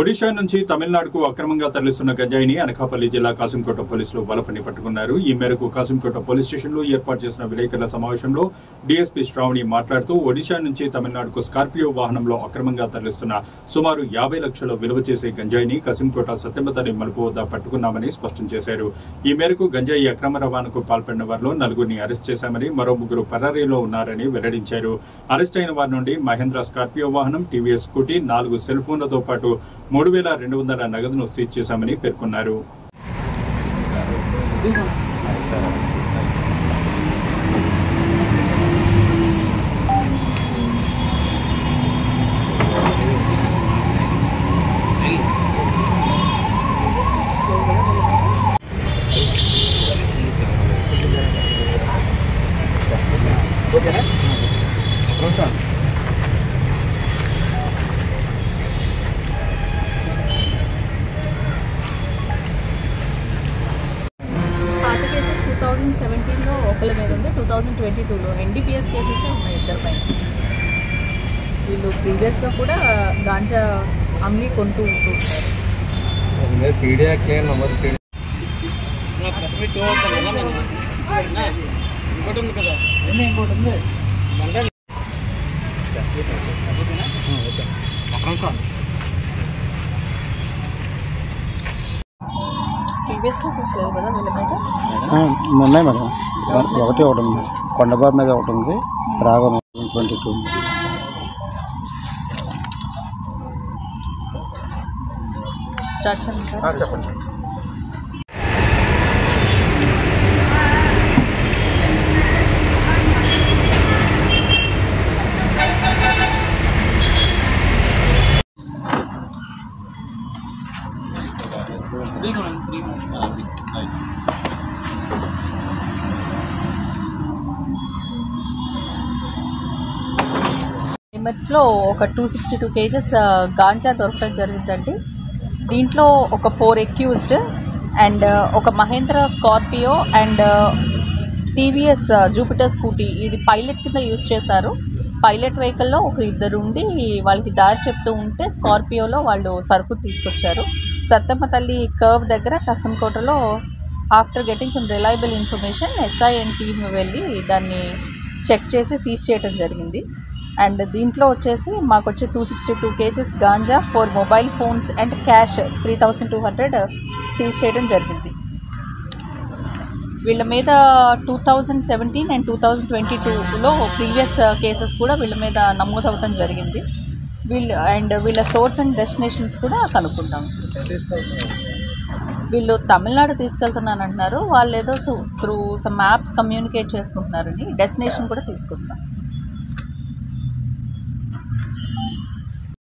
ఒడిషా నుంచి తమిళనాడుకు అక్రమంగా తరలిస్తున్న గంజాయిని అనకాపల్లి జిల్లా కాసింకోట పోలీసులు వలపని పట్టుకున్నారు. ఈ మేరకు కాసింకోట పోలీస్ స్టేషన్లో ఏర్పాటు చేసిన విలేకరుల సమావేశంలో డీఎస్పీ శ్రావణి మాట్లాడుతూ ఒడిషా నుంచి తమిళనాడుకు స్కార్పియో వాహనంలో అక్రమంగా తరలిస్తున్న సుమారు 50 లక్షల విలువ చేసే గంజాయిని కాసింకోట సత్యమతల్లి మలుపు వద్ద పట్టుకున్నామని స్పష్టం చేశారు. ఈ మేరకు గంజాయి అక్రమ రవాణాకు పాల్పడిన వారిలో 4గురిని అరెస్ట్ చేశామని, మరో 3 పరారీలో ఉన్నారని వెల్లడించారు. అరెస్ట్ అయిన వారి నుండి మహేంద్ర స్కార్పియో వాహనం, టీవీఎస్ స్కూటీ, 4 సెల్ ఫోన్లతో పాటు 3200 నగదును సీజ్ చేశామని పేర్కొన్నారు. పాత కేసెస్ 2017లో ఒకళ్ళ మీద ఉంది, 2022లో NDPS కేసెస్ ఉన్నాయి 2 పైన. వీళ్ళు ప్రీవియస్గా కూడా గాంజా అమ్మి కొంటూ ఉంటారు. ప్రీవియస్ కేసెస్ లేవు కదా వీళ్ళ మీద? ఉన్నాయి మేడం. ఒకటి ఉంది, కొండబాబు మీద ఒకటి ఉంది, రాగం 22. స్టార్ట్ చేయండి సార్. చెప్పండి. లిమిట్స్లో ఒక 262 kgs గాంజా దొరకడం జరిగిందండి. దీంట్లో ఒక 4 అక్యూజ్డ్ అండ్ ఒక Mahindra Scorpio and TVS Jupiter scooty, ఇది పైలట్ కింద యూజ్ చేశారు. పైలట్ వెహికల్లో ఒక 2 ఉండి వాళ్ళకి దారి చెప్తూ ఉంటే స్కార్పియోలో వాళ్ళు సరుకు తీసుకొచ్చారు. సత్తమ్మతల్లి కర్వ్ దగ్గర కాసింకోటలో after getting some reliable information SI and team వెళ్ళి దాన్ని చెక్ చేసి సీజ్ చేయడం జరిగింది. అండ్ దీంట్లో వచ్చేసి మాకు వచ్చి 262 kgs ganja, 4 mobile phones and cash 3200 seize చేయడం జరిగింది. వీళ్ళ మీద 2017 అండ్ 2022లో ప్రీవియస్ కేసెస్ కూడా వీళ్ళ మీద నమోదవటం జరిగింది. వీళ్ళ సోర్స్ అండ్ డెస్టినేషన్స్ కూడా కనుక్కుంటాం. వీళ్ళు తమిళనాడు తీసుకెళ్తున్నానంటున్నారు. వాళ్ళు ఏదో త్రూ సమ్ యాప్స్ కమ్యూనికేట్ చేసుకుంటున్నారని, డెస్టినేషన్ కూడా తీసుకొస్తాం.